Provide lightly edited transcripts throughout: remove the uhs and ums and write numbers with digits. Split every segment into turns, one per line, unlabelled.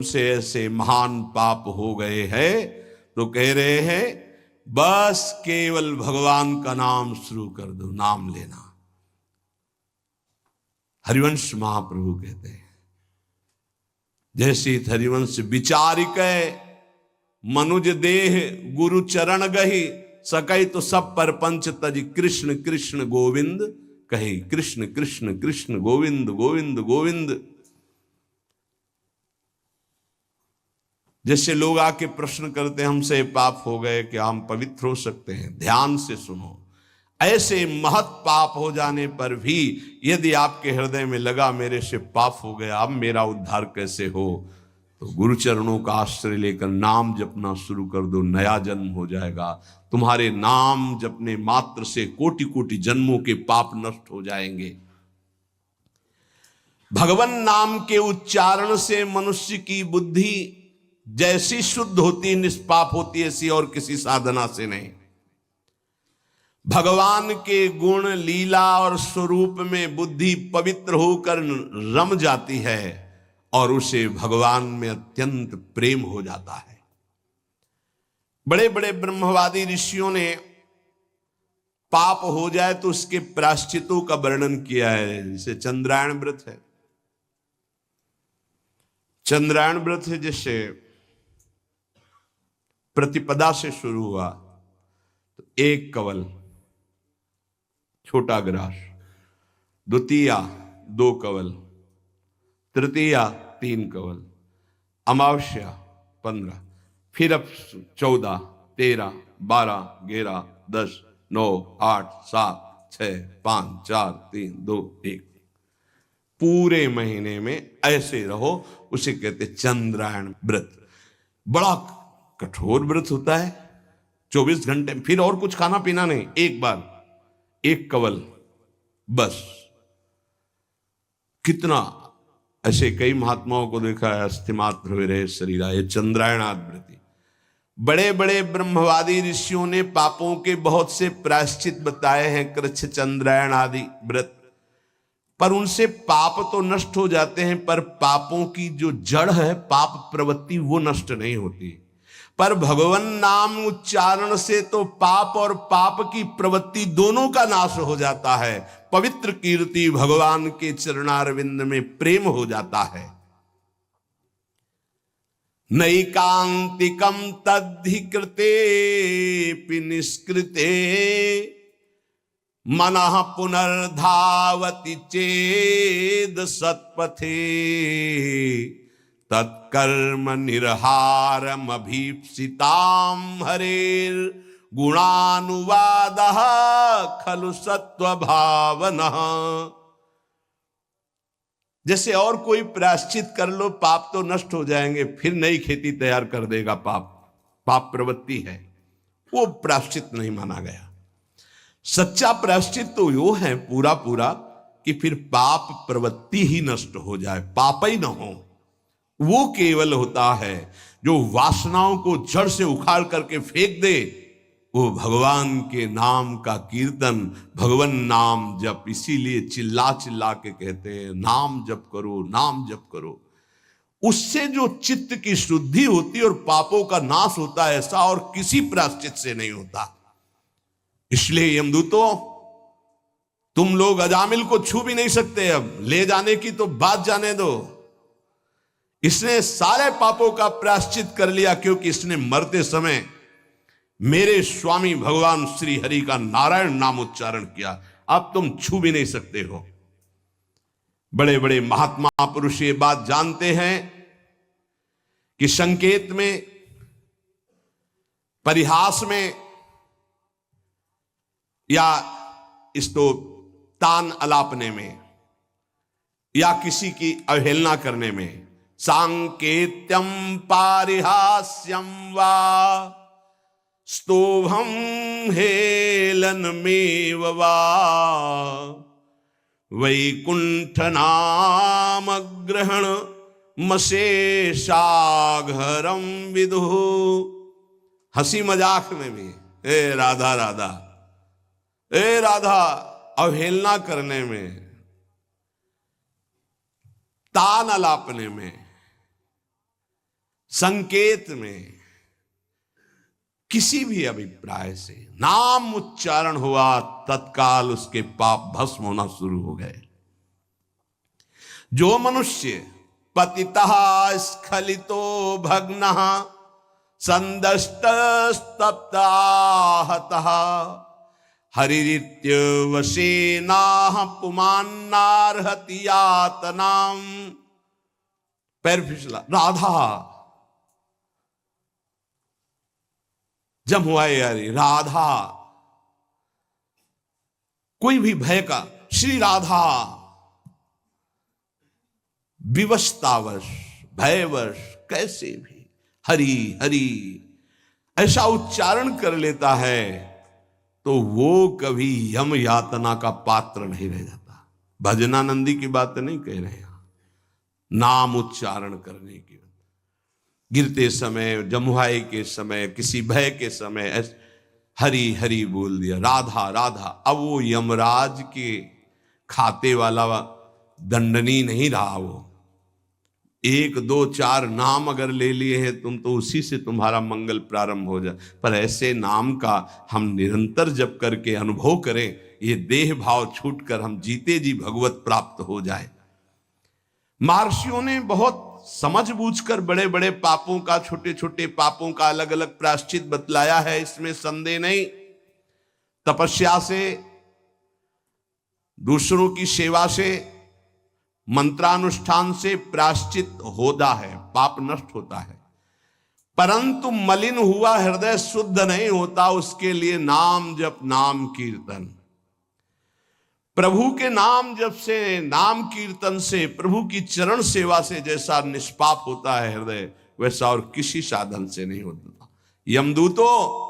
से ऐसे महान पाप हो गए हैं, तो कह रहे हैं बस केवल भगवान का नाम शुरू कर दो, नाम लेना। हरिवंश महाप्रभु कहते हैं, जैसे हरिवंश विचारिक मनुज देह गुरु चरण गही, सकै तो सब पर पंच तज कृष्ण कृष्ण गोविंद कही। कृष्ण कृष्ण कृष्ण गोविंद गोविंद गोविंद। जैसे लोग आके प्रश्न करते हैं हमसे पाप हो गए, क्या हम पवित्र हो सकते हैं? ध्यान से सुनो, ऐसे महत पाप हो जाने पर भी यदि आपके हृदय में लगा मेरे से पाप हो गया, अब मेरा उद्धार कैसे हो, तो गुरु चरणों का आश्रय लेकर नाम जपना शुरू कर दो, नया जन्म हो जाएगा। तुम्हारे नाम जपने मात्र से कोटि कोटि जन्मों के पाप नष्ट हो जाएंगे। भगवान नाम के उच्चारण से मनुष्य की बुद्धि जैसी शुद्ध होती, निष्पाप होती, ऐसी और किसी साधना से नहीं। भगवान के गुण लीला और स्वरूप में बुद्धि पवित्र होकर रम जाती है और उसे भगवान में अत्यंत प्रेम हो जाता है। बड़े बड़े ब्रह्मवादी ऋषियों ने पाप हो जाए तो उसके प्रायश्चितों का वर्णन किया है। जैसे चंद्रायण व्रत है, चंद्रायण व्रत है, जैसे प्रतिपदा से शुरू हुआ तो 1 कवल छोटा ग्रास, द्वितीया 2 कवल, तृतीया 3 कवल, अमावस्या 15, फिर अब 14, 13, 12, 11, 10, 9, 8, 7, 6, 5, 4, 3, 2, 1। पूरे महीने में ऐसे रहो, उसे कहते चंद्रायण व्रत। बड़ा कठोर व्रत होता है, 24 घंटे, फिर और कुछ खाना पीना नहीं, एक बार 1 कवल बस। कितना ऐसे कई महात्माओं को देखा है, अस्थिमात्र हुए रहे शरीर, ये चंद्रायणाद व्रति। बड़े बड़े ब्रह्मवादी ऋषियों ने पापों के बहुत से प्रायश्चित बताए हैं, कृच्छ चंद्रायण आदि व्रत, पर उनसे पाप तो नष्ट हो जाते हैं, पर पापों की जो जड़ है, पाप प्रवृत्ति, वो नष्ट नहीं होती। पर भगवान नाम उच्चारण से तो पाप और पाप की प्रवृत्ति दोनों का नाश हो जाता है। पवित्र कीर्ति भगवान के चरणारविंद में प्रेम हो जाता है। नैकांतिकम तद्धिकृते निष्कृते मनः पुनर्धावति चेद सत्पथे, तत्कर्म निर्हारम अभीप्सिताम हरेर गुणानुवादः खलु सत्व भावनः। जैसे और कोई प्रायश्चित कर लो, पाप तो नष्ट हो जाएंगे, फिर नई खेती तैयार कर देगा पाप, पाप प्रवृत्ति है, वो प्रायश्चित नहीं माना गया। सच्चा प्रायश्चित तो वो है पूरा पूरा कि फिर पाप प्रवृत्ति ही नष्ट हो जाए, पाप ही न हो। वो केवल होता है जो वासनाओं को जड़ से उखाड़ करके फेंक दे, वो भगवान के नाम का कीर्तन, भगवान नाम जप। इसीलिए चिल्ला चिल्ला के कहते हैं नाम जप करो, नाम जप करो। उससे जो चित्त की शुद्धि होती है और पापों का नाश होता है, ऐसा और किसी प्रायश्चित से नहीं होता। इसलिए यमदूतों, तुम लोग अजामिल को छू भी नहीं सकते, अब ले जाने की तो बात जाने दो। इसने सारे पापों का प्रायश्चित कर लिया, क्योंकि इसने मरते समय मेरे स्वामी भगवान श्री हरि का नारायण नाम उच्चारण किया। अब तुम छू भी नहीं सकते हो। बड़े बड़े महात्मा पुरुष ये बात जानते हैं कि संकेत में, परिहास में, या इसको तान अलापने में, या किसी की अवहेलना करने में, सांकेत्यम पारिहास्यम वा स्तोभम हेलनमेव वा वैकुंठ नाम ग्रहण मशेषाघरम विदु। हंसी मजाक में भी ए राधा राधा, ए राधा, अवहेलना करने में, तान अलापने में, संकेत में, किसी भी अभिप्राय से नाम उच्चारण हुआ, तत्काल उसके पाप भस्म होना शुरू हो गए। जो मनुष्य पतितः स्खलितो भग्नः संदष्टस्तप्ताहतः हरिरित्यवशेनाः पुमान्नार्हति यातनां। पैर फिसला। राधा जब हुआ यारी, राधा कोई भी भय का, श्री राधा विवशतावश, भयवश, कैसे भी हरि हरि ऐसा उच्चारण कर लेता है तो वो कभी यम यातना का पात्र नहीं रह जाता। भजनानंदी की बात नहीं कह रहे हैं, नाम उच्चारण करने की, गिरते समय, जमुहाई के समय, किसी भय के समय हरि हरि बोल दिया, राधा राधा। अब वो यमराज के खाते वाला दंडनी नहीं रहा। वो 1 2 4 नाम अगर ले लिए हैं तुम तो उसी से तुम्हारा मंगल प्रारंभ हो जाए। पर ऐसे नाम का हम निरंतर जप करके अनुभव करें, ये देह भाव छूटकर हम जीते जी भगवत प्राप्त हो जाए। महर्षियों ने बहुत समझ बूझकर बड़े बड़े पापों का, छोटे छोटे पापों का अलग अलग प्रायश्चित बतलाया है, इसमें संदेह नहीं। तपस्या से, दूसरों की सेवा से, मंत्रानुष्ठान से प्रायश्चित होता है, पाप नष्ट होता है। परंतु मलिन हुआ हृदय शुद्ध नहीं होता, उसके लिए नाम जप, नाम कीर्तन, प्रभु के नाम जप से, नाम कीर्तन से, प्रभु की चरण सेवा से जैसा निष्पाप होता है हृदय, वैसा और किसी साधन से नहीं होता। यमदूतों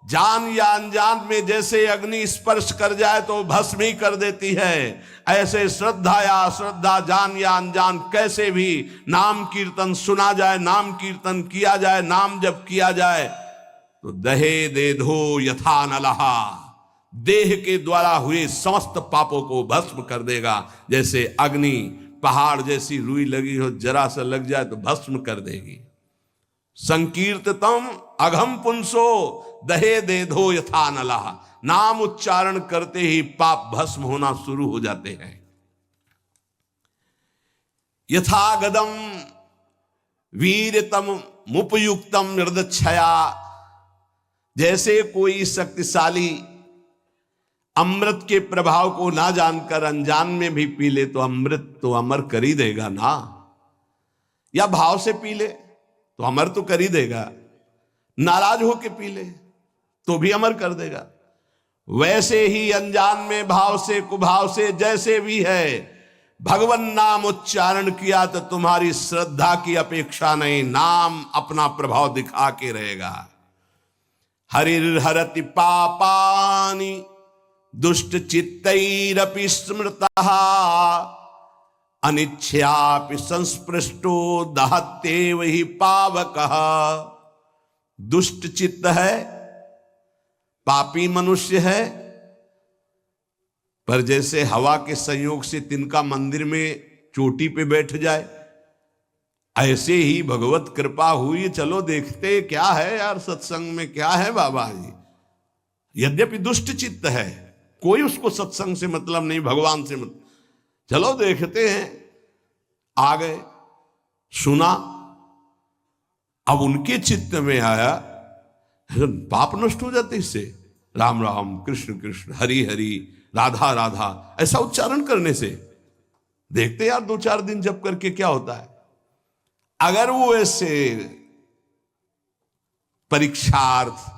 जान या अनजान में जैसे अग्नि स्पर्श कर जाए तो भस्म ही कर देती है, ऐसे श्रद्धा या अश्रद्धा, जान या अनजान, कैसे भी नाम कीर्तन सुना जाए, नाम कीर्तन किया जाए, नाम जप किया जाए तो दहे दे धो यथा नलहा, देह के द्वारा हुए समस्त पापों को भस्म कर देगा। जैसे अग्नि पहाड़ जैसी रुई लगी हो, जरा सा लग जाए तो भस्म कर देगी। संकीर्ततम अघम पुंसो दहे दे धो यथा नला, नाम उच्चारण करते ही पाप भस्म होना शुरू हो जाते हैं। यथा गदम वीरतम मुपयुक्तम निर्दक्षया, जैसे कोई शक्तिशाली अमृत के प्रभाव को ना जानकर अनजान में भी पी ले तो अमृत तो अमर कर ही देगा ना, या भाव से पी ले तो अमर तो कर ही देगा, नाराज होके पी ले तो भी अमर कर देगा। वैसे ही अनजान में, भाव से, कुभाव से, जैसे भी है, भगवान नाम उच्चारण किया तो तुम्हारी श्रद्धा की अपेक्षा नहीं, नाम अपना प्रभाव दिखा के रहेगा। हरिर्हरति पापानि दुष्ट चित्तैरपि स्मृतः अनिच्छयापि संस्पृष्टो दहत्येव हि पावकः। दुष्ट चित्त है, पापी मनुष्य है, पर जैसे हवा के संयोग से तिनका मंदिर में चोटी पे बैठ जाए, ऐसे ही भगवत कृपा हुई, चलो देखते क्या है यार सत्संग में, क्या है बाबा जी। यद्यपि दुष्ट चित्त है, कोई उसको सत्संग से मतलब नहीं, भगवान से मतलब, चलो देखते हैं। आ गए, सुना, अब उनके चित्त में आया, पाप नष्ट हो जाते इससे। राम राम, कृष्ण कृष्ण, हरि हरि, राधा राधा, ऐसा उच्चारण करने से देखते यार 2-4 दिन जप करके क्या होता है। अगर वो ऐसे परीक्षार्थ,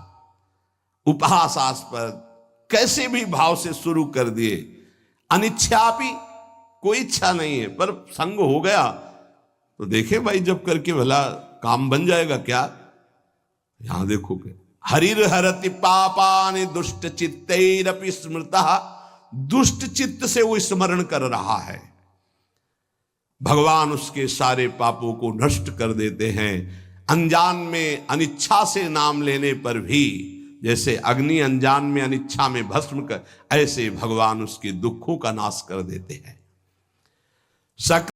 उपहासास्पद, कैसे भी भाव से शुरू कर दिए, अनिच्छापि, कोई इच्छा नहीं है, पर संग हो गया तो देखे भाई जब करके भला काम बन जाएगा क्या। यहां देखोगे, हरिर हरति पापानि दुष्ट चित्तैरपि स्मृतः, दुष्ट चित्त से वो स्मरण कर रहा है, भगवान उसके सारे पापों को नष्ट कर देते हैं। अनजान में अनिच्छा से नाम लेने पर भी, जैसे अग्नि अनजान में अनिच्छा में भस्म कर, ऐसे भगवान उसके दुखों का नाश कर देते हैं।